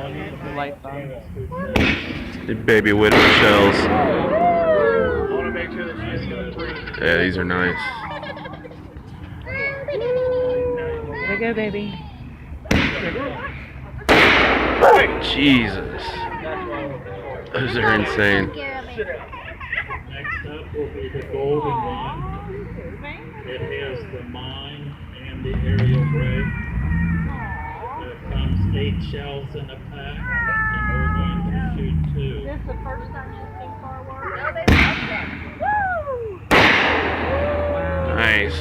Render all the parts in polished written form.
The light bulb. The baby widow shells. I want to make sure that she is going to breathe. Yeah, these are nice. There you go, baby. Jesus. Those are insane. Next up will be the golden one. It has the mine and the aerial brake. It comes 8 shells in a pack, and we're going to shoot 2. This is the first time she's seen fireworks. Nice.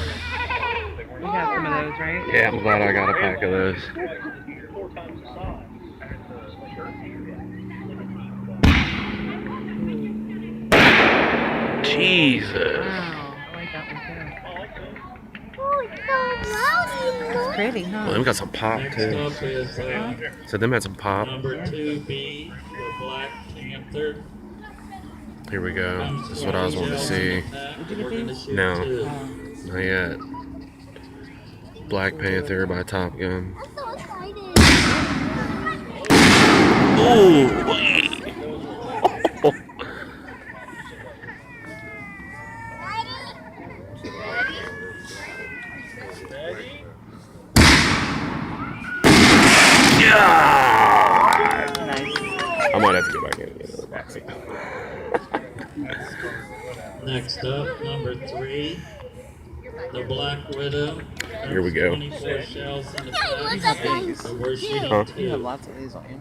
We got some of those, right? Yeah, I'm glad I got a pack of those. 4 times the size. Jesus. Wow, I like that one Oh, it's so loud. too. It's pretty, huh? Well, them got some pop Next too. up is So them had some pop. number 2B, the Black Panther. Here we go. Comes This is what I was wanting to see. We're going to shoot No. 2. Not yet. Black Panther by Top Gun. I'm so excited. Ooh. Yeah. Nice. I might have to go back in and get another vaccine. Next up, number 3, the Black Widow. Here we go. 24 shells in the What's pack. up, guys? So we're shooting Huh? You have 2. lots of these on you.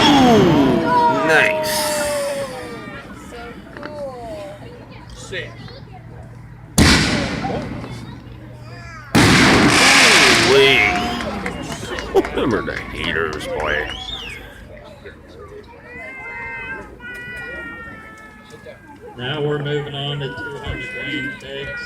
Ooh. Nice. So cool. 6. Wait. Remember the heaters, boy. Now we're moving on to 200 grain pigs.